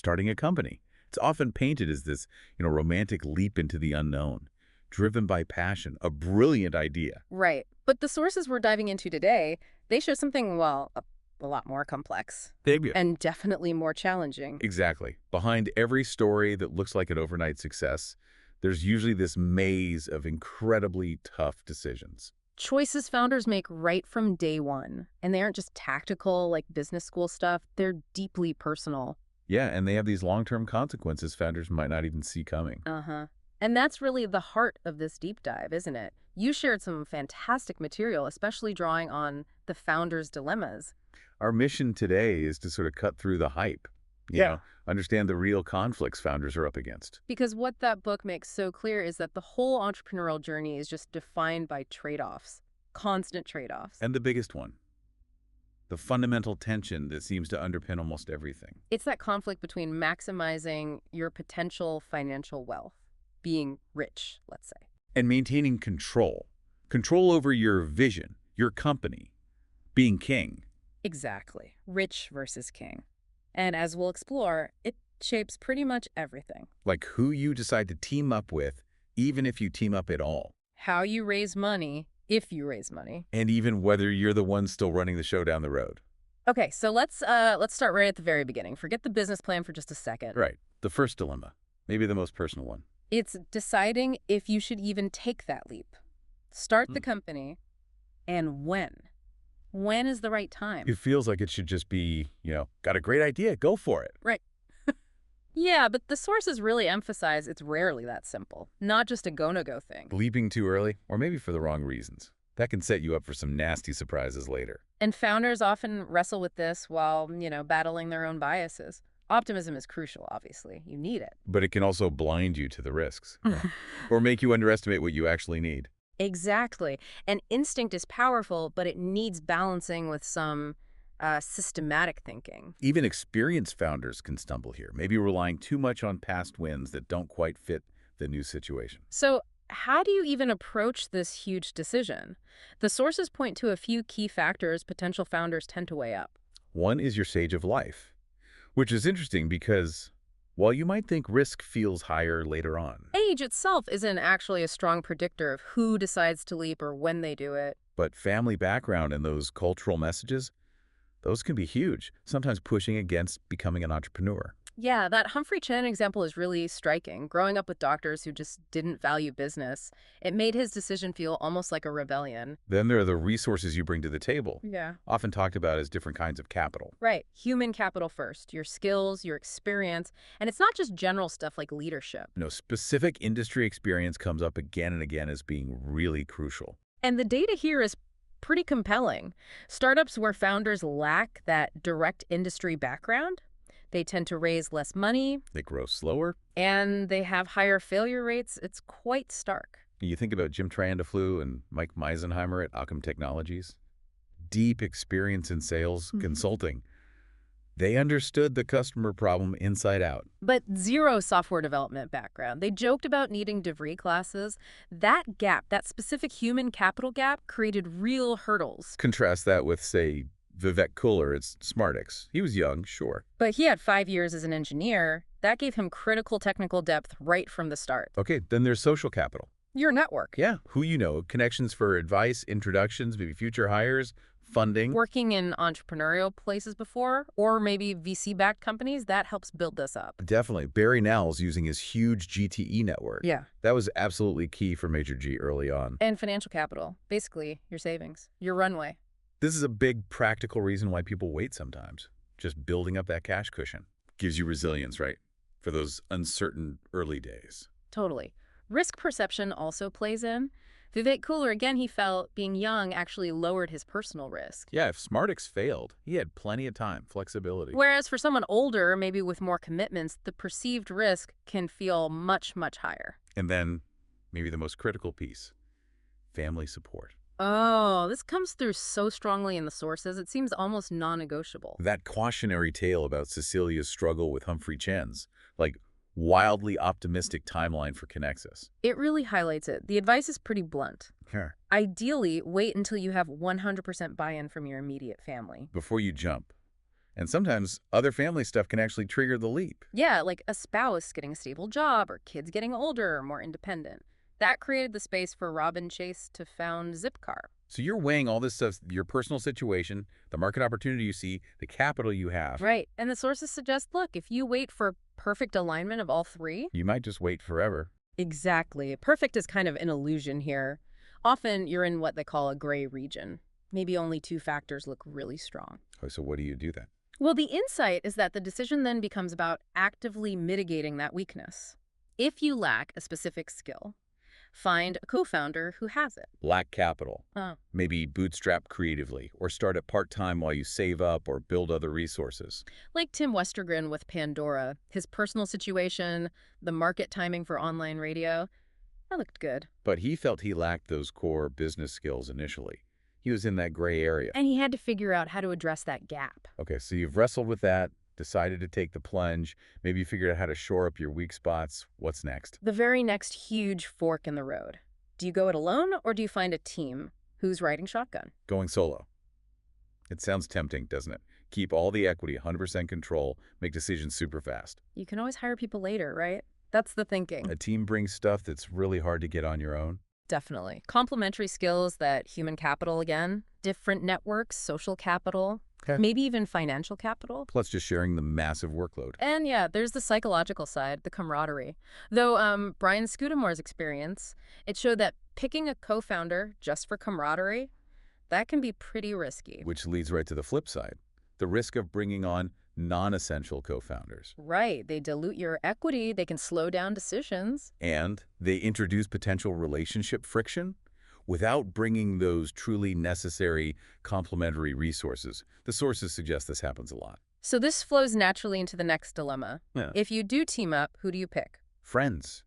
starting a company. It's often painted as this, romantic leap into the unknown, driven by passion, a brilliant idea. Right. But the sources we're diving into today, they show something, well, a lot more complex Big. and definitely more challenging. Exactly. Behind every story that looks like an overnight success, there's usually this maze of incredibly tough decisions. Choices founders make right from day one, and they aren't just tactical like business school stuff, they're deeply personal. Yeah, and they have these long-term consequences founders might not even see coming. Uh-huh. And that's really the heart of this deep dive, isn't it? You shared some fantastic material, especially drawing on the founder's dilemmas. Our mission today is to sort of cut through the hype, understand the real conflicts founders are up against. Because what that book makes so clear is that the whole entrepreneurial journey is just defined by trade-offs, constant trade-offs. And the biggest one, the fundamental tension that seems to underpin almost everything. It's that conflict between maximizing your potential financial wealth, being rich, let's say. And maintaining control. Control over your vision, your company, being king. Exactly. Rich versus king. And as we'll explore, it shapes pretty much everything. Like who you decide to team up with, even if you team up at all. How you raise money, if you raise money. And even whether you're the one still running the show down the road. Okay, so let's start right at the very beginning. Forget the business plan for just a second. Right. The first dilemma. Maybe the most personal one. It's deciding if you should even take that leap. Start the company, and when. When is the right time? It feels like it should just be, got a great idea, go for it. Right. Yeah, but the sources really emphasize it's rarely that simple. Not just a go-no-go thing. Leaping too early, or maybe for the wrong reasons. That can set you up for some nasty surprises later. And founders often wrestle with this while, battling their own biases. Optimism is crucial, obviously. You need it. But it can also blind you to the risks. Or make you underestimate what you actually need. Exactly. And instinct is powerful, but it needs balancing with some systematic thinking. Even experienced founders can stumble here, maybe relying too much on past wins that don't quite fit the new situation. So how do you even approach this huge decision? The sources point to a few key factors potential founders tend to weigh up. One is your stage of life, which is interesting because while you might think risk feels higher later on, Age itself isn't actually a strong predictor of who decides to leap or when they do it. but family background and those cultural messages, those can be huge, sometimes pushing against becoming an entrepreneur. Yeah, that Humphrey Chen example is really striking. Growing up with doctors who just didn't value business, it made his decision feel almost like a rebellion. Then there are the resources you bring to the table, Yeah. often talked about as different kinds of capital. Right. Human capital first, your skills, your experience. And it's not just general stuff like leadership. Specific industry experience comes up again and again as being really crucial. And the data here is pretty compelling. Startups where founders lack that direct industry background, they tend to raise less money, They grow slower. and they have higher failure rates. It's quite stark. You think about Jim Triandaflu and Mike Meisenheimer at Occam Technologies. Deep experience in sales, consulting. They understood the customer problem inside out. But zero software development background. They joked about needing degree classes. That gap, that specific human capital gap, created real hurdles. Contrast that with, say, Vivek Kuller at Smartix. He was young, sure. But he had 5 years as an engineer. That gave him critical technical depth right from the start. Okay, then there's social capital. Your network. Yeah, who you know, connections for advice, introductions, maybe future hires, funding. Working in entrepreneurial places before, or maybe VC-backed companies, that helps build this up. Definitely. Barry Nell's using his huge GTE network. Yeah. That was absolutely key for Major G early on. And financial capital. Basically, your savings, your runway. This is a big practical reason why people wait sometimes. Just building up that cash cushion. Gives you resilience, right? For those uncertain early days. Totally. Risk perception also plays in. Vivek Kuller, again, he felt being young actually lowered his personal risk. Yeah, if Smartix failed, he had plenty of time, flexibility. Whereas for someone older, maybe with more commitments, the perceived risk can feel much, much higher. And then, maybe the most critical piece, family support. Oh, this comes through so strongly in the sources, it seems almost non-negotiable. That cautionary tale about Cecilia's struggle with Humphrey Chen's, like, wildly optimistic timeline for Connexus. It really highlights it. The advice is pretty blunt. Sure. Ideally, wait until you have 100% buy-in from your immediate family. Before you jump. And sometimes other family stuff can actually trigger the leap. Yeah, like a spouse getting a stable job or kids getting older or more independent. That created the space for Robin Chase to found Zipcar. So you're weighing all this stuff, your personal situation, the market opportunity you see, the capital you have. Right. And the sources suggest, look, if you wait for perfect alignment of all three. You might just wait forever. Exactly. Perfect is kind of an illusion here. Often you're in what they call a gray region. Maybe only two factors look really strong. Oh, so what do you do then? Well, the insight is that the decision then becomes about actively mitigating that weakness. If you lack a specific skill, find a co-founder who has it. Lack capital. Oh. Maybe bootstrap creatively, or start at part-time while you save up or build other resources. Like Tim Westergren with Pandora, his personal situation, the market timing for online radio, that looked good. But he felt he lacked those core business skills initially. He was in that gray area. And he had to figure out how to address that gap. Okay, so you've wrestled with that, decided to take the plunge, maybe you figured out how to shore up your weak spots. What's next? The very next huge fork in the road. Do you go it alone or do you find a team who's riding shotgun? Going solo. It sounds tempting, doesn't it? Keep all the equity, 100% control, make decisions super fast. You can always hire people later, right? That's the thinking. A team brings stuff that's really hard to get on your own. Definitely. Complementary skills, that human capital again, different networks, social capital, Okay. maybe even financial capital. Plus just sharing the massive workload. And yeah, there's the psychological side, the camaraderie. Though Brian Scudamore's experience, it showed that picking a co-founder just for camaraderie, that can be pretty risky. Which leads right to the flip side. The risk of bringing on non-essential co-founders. Right. They dilute your equity. They can slow down decisions. And they introduce potential relationship friction without bringing those truly necessary complementary resources. The sources suggest this happens a lot. So this flows naturally into the next dilemma. Yeah. If you do team up, who do you pick? Friends,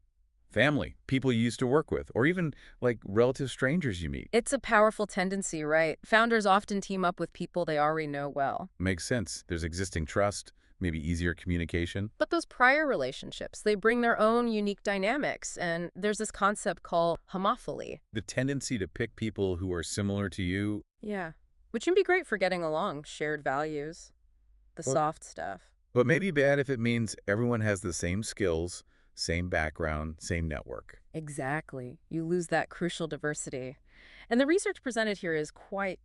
family, people you used to work with, or even like relative strangers you meet. It's a powerful tendency, right? Founders often team up with people they already know well. Makes sense. There's existing trust, maybe easier communication. But those prior relationships, they bring their own unique dynamics, and there's this concept called homophily. The tendency to pick people who are similar to you. Yeah, which can be great for getting along, shared values, the Well- soft stuff. But maybe bad if it means everyone has the same skills, same background, same network. Exactly. You lose that crucial diversity. And the research presented here is quite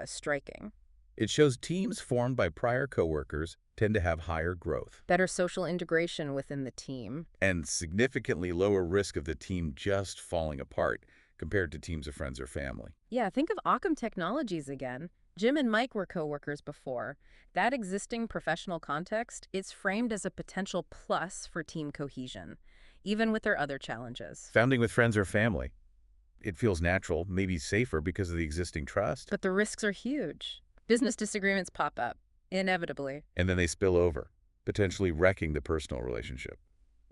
striking. It shows teams formed by prior coworkers tend to have higher growth Better social integration within the team. and significantly lower risk of the team just falling apart compared to teams of friends or family. Yeah, think of Occam Technologies again. Jim and Mike were coworkers before. That existing professional context is framed as a potential plus for team cohesion, even with their other challenges. Founding with friends or family. It feels natural, maybe safer because of the existing trust, But the risks are huge. Business disagreements pop up, inevitably. and then they spill over, potentially wrecking the personal relationship.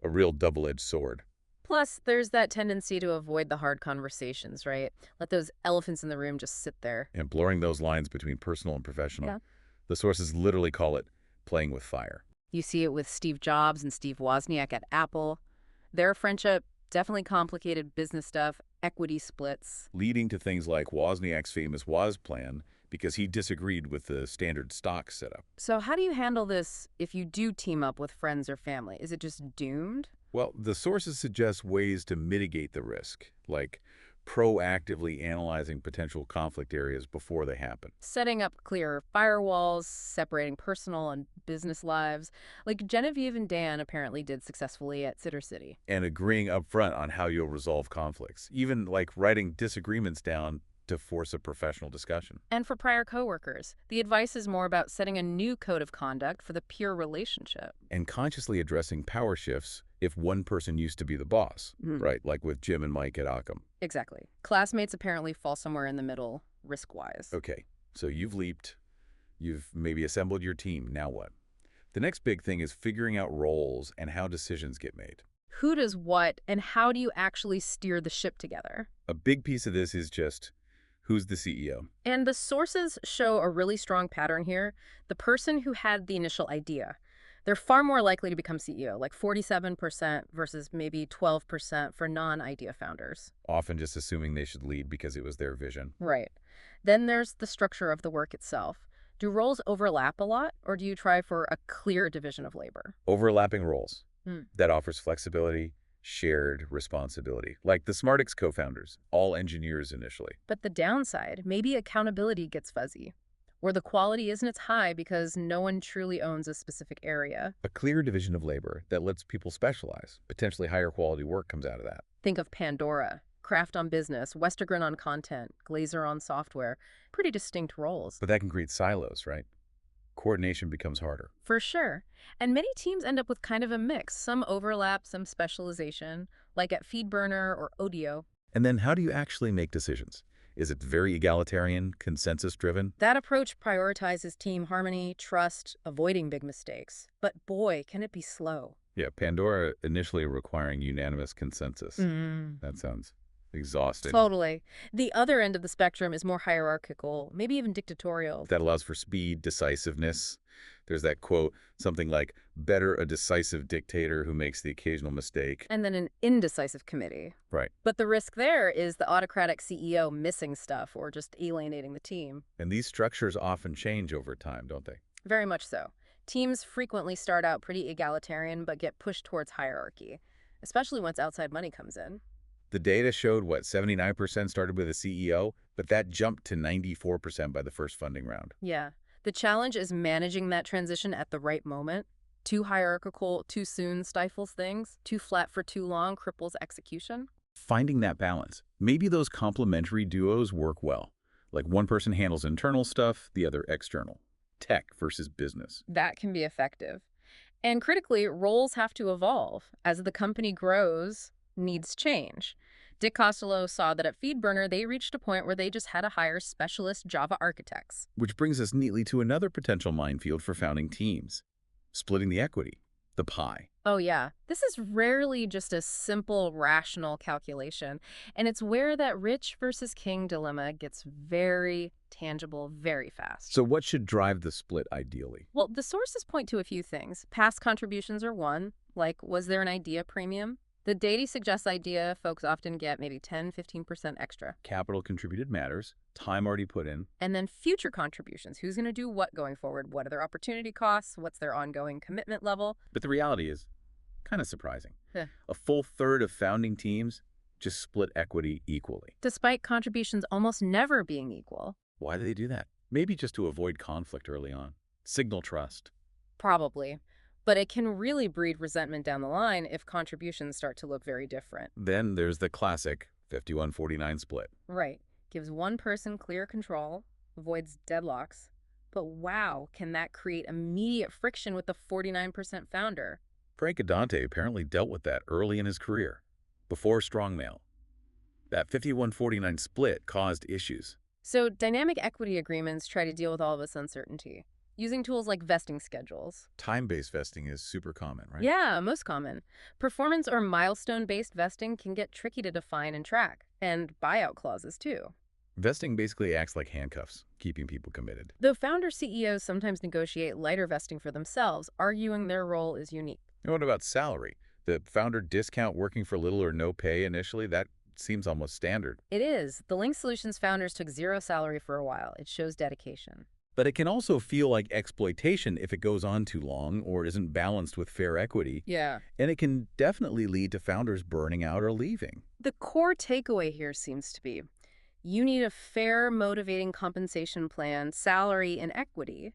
A real double-edged sword. Plus, there's that tendency to avoid the hard conversations, right? Let those elephants in the room just sit there. And blurring those lines between personal and professional. Yeah. The sources literally call it playing with fire. You see it with Steve Jobs and Steve Wozniak at Apple. Their friendship definitely complicated business stuff, equity splits. Leading to things like Wozniak's famous Woz plan because he disagreed with the standard stock setup. So how do you handle this if you do team up with friends or family? Is it just doomed? Well, the sources suggest ways to mitigate the risk, like proactively analyzing potential conflict areas before they happen. Setting up clear firewalls, separating personal and business lives, like Genevieve and Dan apparently did successfully at Sitter City. And agreeing upfront on how you'll resolve conflicts, even like writing disagreements down to force a professional discussion. And for prior coworkers, the advice is more about setting a new code of conduct for the peer relationship. And consciously addressing power shifts if one person used to be the boss, right? Like with Jim and Mike at Occam. Exactly. Classmates apparently fall somewhere in the middle, risk-wise. Okay, so you've leaped, you've maybe assembled your team, now what? The next big thing is figuring out roles and how decisions get made. Who does what, and how do you actually steer the ship together? A big piece of this is just who's the CEO. And the sources show a really strong pattern here. The person who had the initial idea, they're far more likely to become CEO, like 47% versus maybe 12% for non-idea founders. Often just assuming they should lead because it was their vision. Right. Then there's the structure of the work itself. Do roles overlap a lot, or do you try for a clear division of labor? Overlapping roles. Hmm. That offers flexibility, shared responsibility. Like the SmartX co-founders, all engineers initially. But the downside, maybe accountability gets fuzzy, or the quality isn't as high because no one truly owns a specific area. A clear division of labor that lets people specialize. Potentially higher quality work comes out of that. Think of Pandora, Kraft on business, Westergren on content, Glazer on software. Pretty distinct roles. But that can create silos, right? Coordination becomes harder. For sure. And many teams end up with kind of a mix. Some overlap, some specialization, like at FeedBurner or Odeo. And then how do you actually make decisions? Is it very egalitarian, consensus-driven? That approach prioritizes team harmony, trust, avoiding big mistakes. But boy, can it be slow. Yeah, Pandora initially requiring unanimous consensus. Mm. That sounds exhausting. Totally. The other end of the spectrum is more hierarchical, maybe even dictatorial. That allows for speed, decisiveness. There's that quote, something like, better a decisive dictator who makes the occasional mistake. And then an indecisive committee. Right. But the risk there is the autocratic CEO missing stuff or just alienating the team. And these structures often change over time, don't they? Very much so. Teams frequently start out pretty egalitarian but get pushed towards hierarchy, especially once outside money comes in. The data showed, 79% started with a CEO, but that jumped to 94% by the first funding round. Yeah. The challenge is managing that transition at the right moment. Too hierarchical too soon stifles things. Too flat for too long cripples execution. Finding that balance. Maybe those complementary duos work well. Like one person handles internal stuff, the other external. Tech versus business. That can be effective. And critically, roles have to evolve. As the company grows, needs change. Dick Costello saw that at FeedBurner, they reached a point where they just had to hire specialist Java architects. Which brings us neatly to another potential minefield for founding teams. Splitting the equity, the pie. Oh yeah, this is rarely just a simple, rational calculation. And it's where that rich versus king dilemma gets very tangible very fast. So what should drive the split ideally? Well, the sources point to a few things. Past contributions are one, like was there an idea premium? The data suggests idea folks often get maybe 10–15% extra. Capital contributed matters, time already put in. And then future contributions. Who's going to do what going forward? What are their opportunity costs? What's their ongoing commitment level? But the reality is kind of surprising. Yeah. A full third of founding teams just split equity equally. Despite contributions almost never being equal. Why do they do that? Maybe just to avoid conflict early on. Signal trust. Probably. But it can really breed resentment down the line if contributions start to look very different. Then there's the classic 51-49 split. Right. Gives one person clear control, avoids deadlocks. But wow, can that create immediate friction with the 49% founder? Frank Adante apparently dealt with that early in his career, before Strongmail. That 51-49 split caused issues. So dynamic equity agreements try to deal with all of this uncertainty, using tools like vesting schedules. Time-based vesting is super common, right? Yeah, most common. Performance or milestone-based vesting can get tricky to define and track, and buyout clauses too. Vesting basically acts like handcuffs, keeping people committed. Though founder CEOs sometimes negotiate lighter vesting for themselves, arguing their role is unique. And what about salary? The founder discount working for little or no pay initially, that seems almost standard. It is. The Link Solutions founders took zero salary for a while. It shows dedication. But it can also feel like exploitation if it goes on too long or isn't balanced with fair equity. Yeah. And it can definitely lead to founders burning out or leaving. The core takeaway here seems to be, you need a fair, motivating compensation plan, salary, and equity.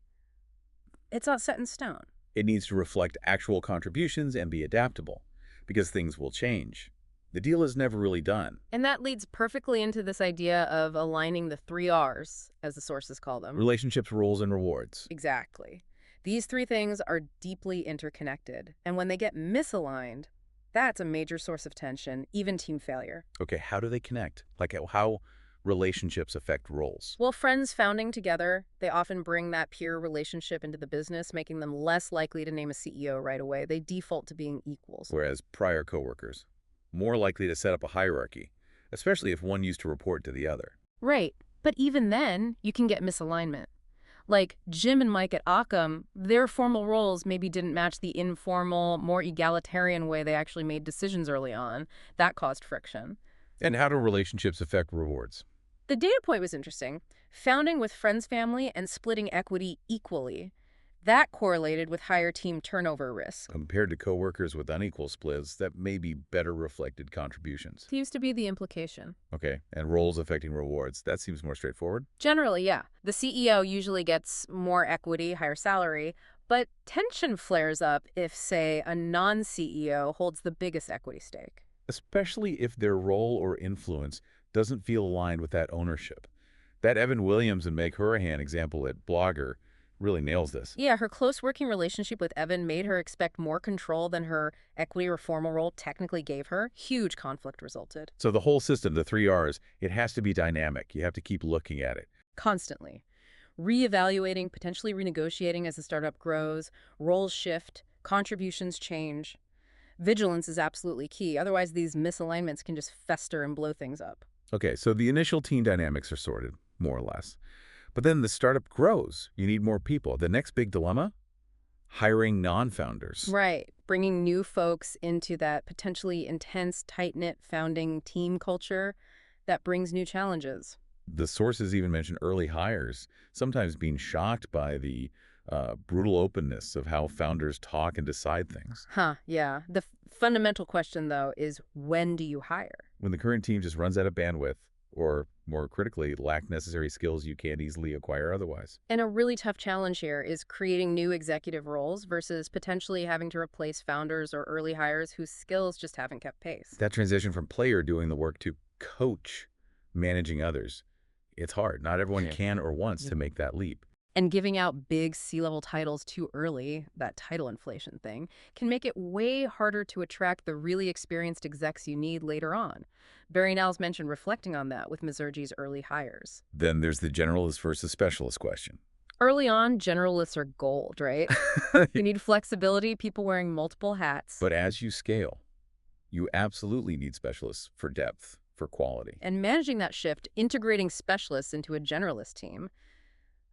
It's not set in stone. It needs to reflect actual contributions and be adaptable, because things will change. The deal is never really done. And that leads perfectly into this idea of aligning the 3 R's, as the sources call them. Relationships, roles, and rewards. Exactly. These 3 things are deeply interconnected. And when they get misaligned, that's a major source of tension, even team failure. Okay, how do they connect? Like how relationships affect roles? Well, friends founding together, they often bring that peer relationship into the business, making them less likely to name a CEO right away. They default to being equals. Whereas prior coworkers, more likely to set up a hierarchy, especially if one used to report to the other. Right. But even then, you can get misalignment. Like Jim and Mike at Occam, their formal roles maybe didn't match the informal, more egalitarian way they actually made decisions early on. That caused friction. And how do relationships affect rewards? The data point was interesting. Founding with friends, family, and splitting equity equally. That correlated with higher team turnover risk. Compared to coworkers with unequal splits, that may be better reflected contributions. Seems to be the implication. Okay, and roles affecting rewards. That seems more straightforward. Generally, yeah. The CEO usually gets more equity, higher salary, but tension flares up if, say, a non-CEO holds the biggest equity stake. Especially if their role or influence doesn't feel aligned with that ownership. That Evan Williams and Meg Hurahan example at Blogger really nails this. Yeah, her close working relationship with Evan made her expect more control than her equity or formal role technically gave her. Huge conflict resulted. So the whole system, the 3 Rs, it has to be dynamic. You have to keep looking at it. Constantly. Reevaluating, potentially renegotiating as the startup grows, roles shift, contributions change. Vigilance is absolutely key. Otherwise, these misalignments can just fester and blow things up. Okay, so the initial team dynamics are sorted, more or less. But then the startup grows. You need more people. The next big dilemma? Hiring non-founders. Right. Bringing new folks into that potentially intense, tight-knit founding team culture that brings new challenges. The sources even mention early hires, sometimes being shocked by the brutal openness of how founders talk and decide things. Huh, yeah. The fundamental question, though, is when do you hire? When the current team just runs out of bandwidth, or more critically, lack necessary skills you can't easily acquire otherwise. And a really tough challenge here is creating new executive roles versus potentially having to replace founders or early hires whose skills just haven't kept pace. That transition from player doing the work to coach managing others, it's hard. Not everyone can or wants to make that leap. And giving out big C-level titles too early, that title inflation thing, can make it way harder to attract the really experienced execs you need later on. Barry Niles mentioned reflecting on that with Mazurgi's early hires. Then there's the generalist versus specialist question. Early on, generalists are gold, right? You need flexibility, people wearing multiple hats. But as you scale, you absolutely need specialists for depth, for quality. And managing that shift, integrating specialists into a generalist team,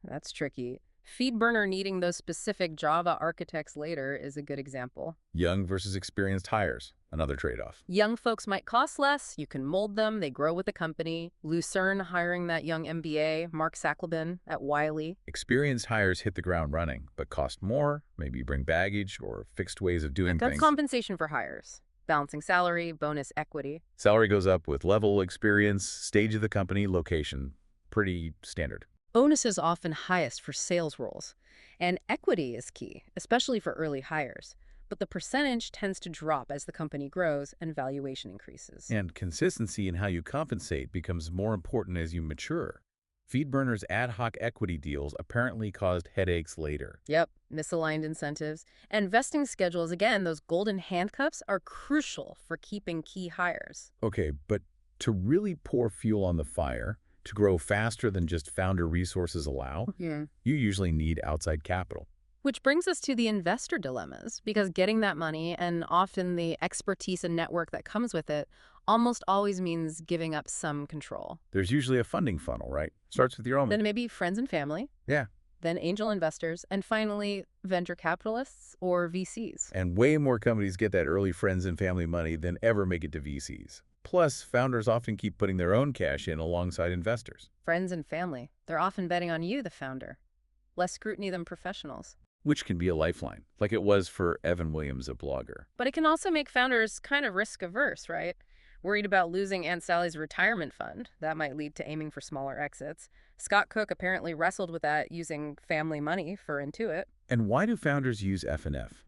that's tricky. FeedBurner needing those specific Java architects later is a good example. Young versus experienced hires, another trade-off. Young folks might cost less, you can mold them, they grow with the company. Lucerne hiring that young MBA, Mark Sackleben at Wiley. Experienced hires hit the ground running, but cost more, maybe bring baggage or fixed ways of doing That's things. compensation for hires. Balancing salary, bonus equity. Salary goes up with level, experience, stage of the company, location. Pretty standard. Bonus is often highest for sales roles, and equity is key, especially for early hires. But the percentage tends to drop as the company grows and valuation increases. And consistency in how you compensate becomes more important as you mature. FeedBurner's ad hoc equity deals apparently caused headaches later. Yep, misaligned incentives. And vesting schedules, again, those golden handcuffs are crucial for keeping key hires. Okay, but to really pour fuel on the fire, to grow faster than just founder resources allow, you usually need outside capital. Which brings us to the investor dilemmas, because getting that money and often the expertise and network that comes with it almost always means giving up some control. There's usually a funding funnel, right? Starts with your own. Then maybe friends and family. Yeah. Then angel investors, and finally venture capitalists or VCs. And way more companies get that early friends and family money than ever make it to VCs. Plus, founders often keep putting their own cash in alongside investors. Friends and family. They're often betting on you, the founder. Less scrutiny than professionals. Which can be a lifeline, like it was for Evan Williams at Blogger. But it can also make founders kind of risk-averse, right? Worried about losing Aunt Sally's retirement fund. That might lead to aiming for smaller exits. Scott Cook apparently wrestled with that using family money for Intuit. And why do founders use F&F?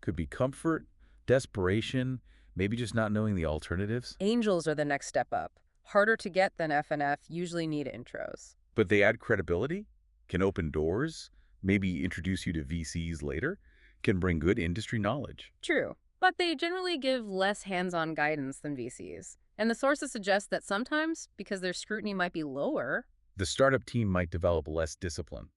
Could be comfort, desperation, maybe just not knowing the alternatives. Angels are the next step up. Harder to get than F&F, usually need intros. But they add credibility, can open doors, maybe introduce you to VCs later, can bring good industry knowledge. True, but they generally give less hands-on guidance than VCs. And the sources suggest that sometimes, because their scrutiny might be lower, the startup team might develop less discipline,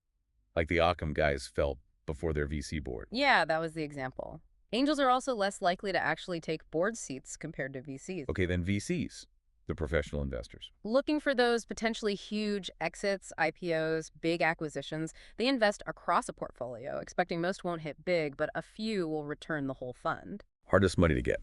like the Occam guys felt before their VC board. Yeah, that was the example. Angels are also less likely to actually take board seats compared to VCs. Okay, then VCs, the professional investors. Looking for those potentially huge exits, IPOs, big acquisitions, they invest across a portfolio, expecting most won't hit big, but a few will return the whole fund. Hardest money to get.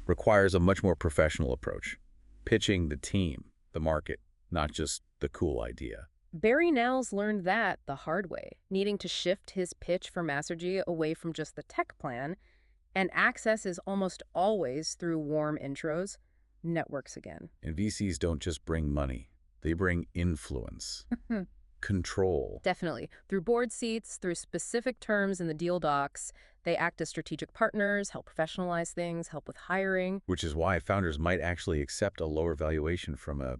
Requires a much more professional approach. Pitching the team, the market, not just the cool idea. Barry Nels learned that the hard way, needing to shift his pitch for Masergy away from just the tech plan, and access is almost always through warm intros, networks again. And VCs don't just bring money. They bring influence, control. Definitely. Through board seats, through specific terms in the deal docs, they act as strategic partners, help professionalize things, help with hiring. Which is why founders might actually accept a lower valuation from a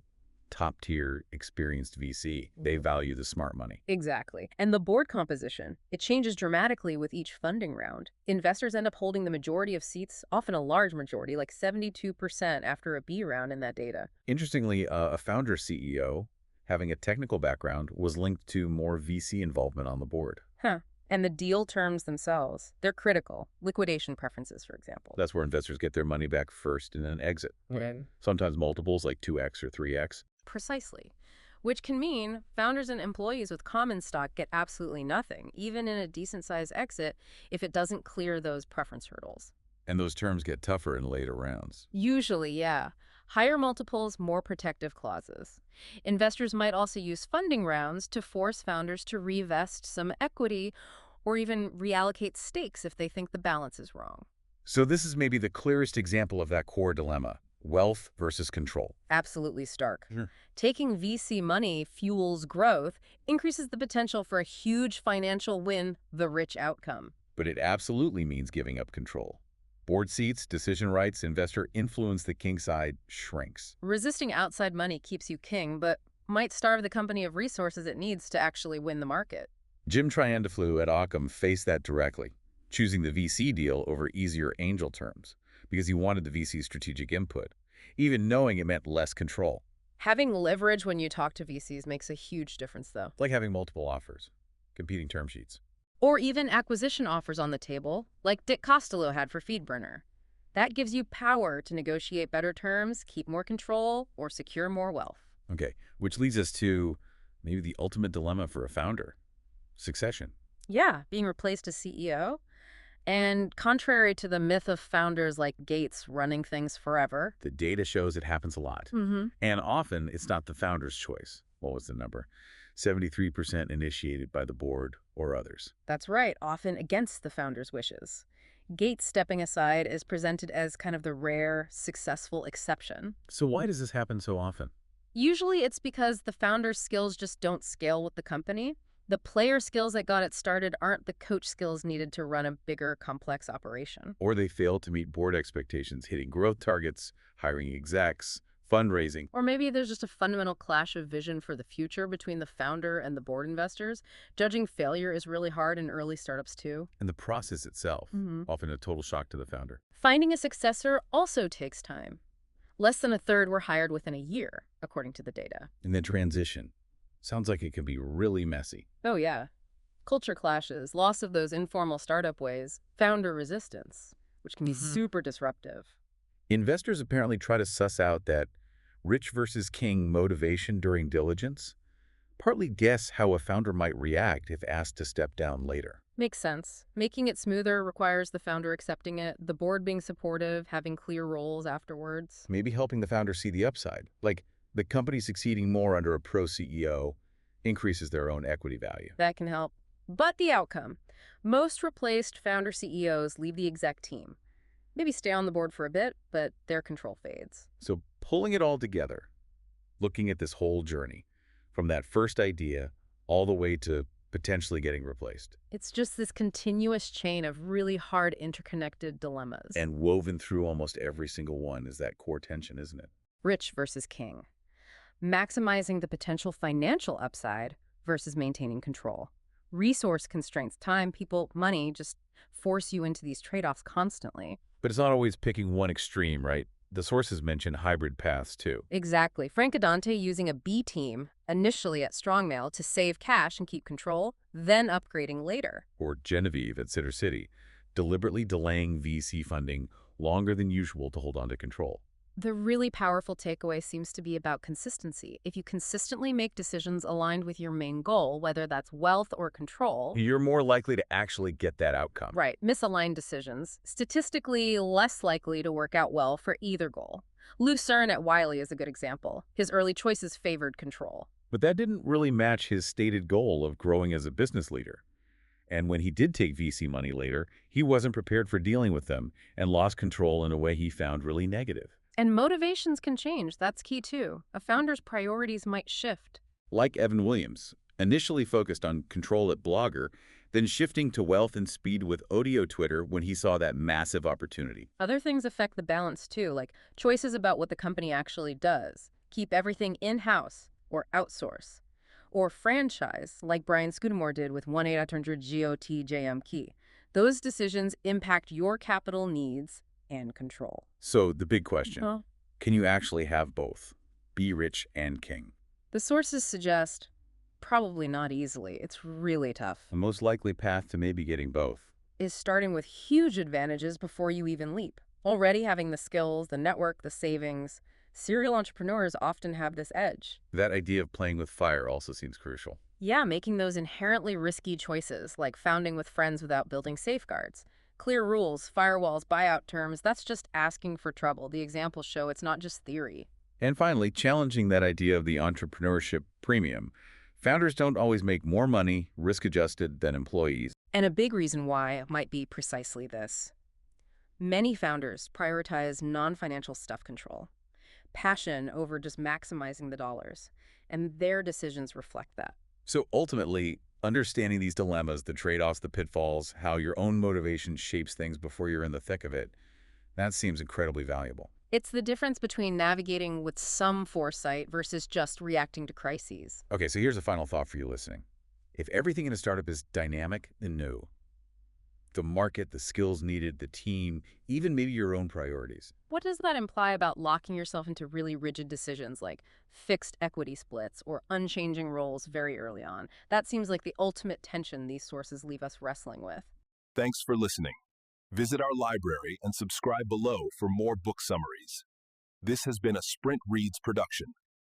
top-tier, experienced VC. They value the smart money. Exactly. And the board composition, it changes dramatically with each funding round. Investors end up holding the majority of seats, often a large majority, like 72% after a B round in that data. Interestingly, a founder CEO having a technical background was linked to more VC involvement on the board. Huh. And the deal terms themselves, they're critical. Liquidation preferences, for example. That's where investors get their money back first and then exit. Right. Sometimes multiples like 2x or 3x. Precisely. Which can mean founders and employees with common stock get absolutely nothing, even in a decent-sized exit, if it doesn't clear those preference hurdles. And those terms get tougher in later rounds. Usually, yeah. Higher multiples, more protective clauses. Investors might also use funding rounds to force founders to revest some equity or even reallocate stakes if they think the balance is wrong. So this is maybe the clearest example of that core dilemma: wealth versus control. Absolutely stark. Sure. Taking VC money fuels growth, increases the potential for a huge financial win, the rich outcome. But it absolutely means giving up control. Board seats, decision rights, investor influence, the king side shrinks. Resisting outside money keeps you king, but might starve the company of resources it needs to actually win the market. Jim Triandaflu at Occam faced that directly, choosing the VC deal over easier angel terms because he wanted the VC's strategic input, even knowing it meant less control. Having leverage when you talk to VCs makes a huge difference, though. It's like having multiple offers, competing term sheets. Or even acquisition offers on the table, like Dick Costello had for FeedBurner. That gives you power to negotiate better terms, keep more control, or secure more wealth. Okay, which leads us to maybe the ultimate dilemma for a founder: succession. Yeah, being replaced as CEO. And contrary to the myth of founders like Gates running things forever. The data shows it happens a lot. And often it's not the founder's choice. What was the number? 73% initiated by the board or others. That's right, often against the founder's wishes. Gates stepping aside is presented as kind of the rare, successful exception. So why does this happen so often? Usually it's because the founder's skills just don't scale with the company. The player skills that got it started aren't the coach skills needed to run a bigger, complex operation. Or they fail to meet board expectations, hitting growth targets, hiring execs, fundraising. Or maybe there's just a fundamental clash of vision for the future between the founder and the board investors. Judging failure is really hard in early startups too. And the process itself, often a total shock to the founder. Finding a successor also takes time. Less than a third were hired within a year, according to the data. And then transition. Sounds like it can be really messy. Oh yeah. Culture clashes, loss of those informal startup ways, founder resistance, which can be super disruptive. Investors apparently try to suss out that rich versus king motivation during diligence, partly guess how a founder might react if asked to step down later. Makes sense. Making it smoother requires the founder accepting it, the board being supportive, having clear roles afterwards. Maybe helping the founder see the upside, like the company succeeding more under a pro CEO increases their own equity value. That can help. But the outcome. Most replaced founder CEOs leave the exec team. Maybe stay on the board for a bit, but their control fades. So pulling it all together, looking at this whole journey, from that first idea all the way to potentially getting replaced. It's just this continuous chain of really hard interconnected dilemmas. And woven through almost every single one is that core tension, isn't it? Rich versus king. Maximizing the potential financial upside versus maintaining control. Resource constraints, time, people, money just force you into these trade-offs constantly. But it's not always picking one extreme, right? The sources mention hybrid paths, too. Exactly. Frank Adante using a B team initially at Strongmail to save cash and keep control, then upgrading later. Or Genevieve at Sitter City, deliberately delaying VC funding longer than usual to hold on to control. The really powerful takeaway seems to be about consistency. If you consistently make decisions aligned with your main goal, whether that's wealth or control, You're more likely to actually get that outcome. right, misaligned decisions, statistically less likely to work out well for either goal. Lucerne at Wiley is a good example. His early choices favored control. But that didn't really match his stated goal of growing as a business leader. And when he did take VC money later, he wasn't prepared for dealing with them and lost control in a way he found really negative. And motivations can change. That's key too. A founder's priorities might shift. Like Evan Williams, initially focused on control at Blogger, then shifting to wealth and speed with Odeo Twitter when he saw that massive opportunity. Other things affect the balance too, like choices about what the company actually does. Keep everything in-house or outsource. Or franchise, like Brian Scudamore did with 1-800-GOT-JM Key. Those decisions impact your capital needs and control. So the big question, Well, can you actually have both? Be rich and king. the sources suggest probably not easily. It's really tough. The most likely path to maybe getting both. Is starting with huge advantages before you even leap. Already having the skills, the network, the savings. Serial entrepreneurs often have this edge. That idea of playing with fire also seems crucial. Yeah, making those inherently risky choices, like founding with friends without building safeguards. Clear rules, firewalls, buyout terms, that's just asking for trouble. The examples show it's not just theory. And finally, challenging that idea of the entrepreneurship premium. Founders don't always make more money, risk-adjusted, than employees. And a big reason why might be precisely this. Many founders prioritize non-financial stuff control, passion over just maximizing the dollars, and their decisions reflect that. So ultimately, understanding these dilemmas, the trade-offs, the pitfalls, how your own motivation shapes things before you're in the thick of it, that seems incredibly valuable. It's the difference between navigating with some foresight versus just reacting to crises. Okay, so here's a final thought for you listening. If everything in a startup is dynamic, then no. The market, the skills needed, the team, even maybe your own priorities. What does that imply about locking yourself into really rigid decisions like fixed equity splits or unchanging roles very early on? That seems like the ultimate tension these sources leave us wrestling with. Thanks for listening. Visit our library and subscribe below for more book summaries. This has been a Sprint Reads production.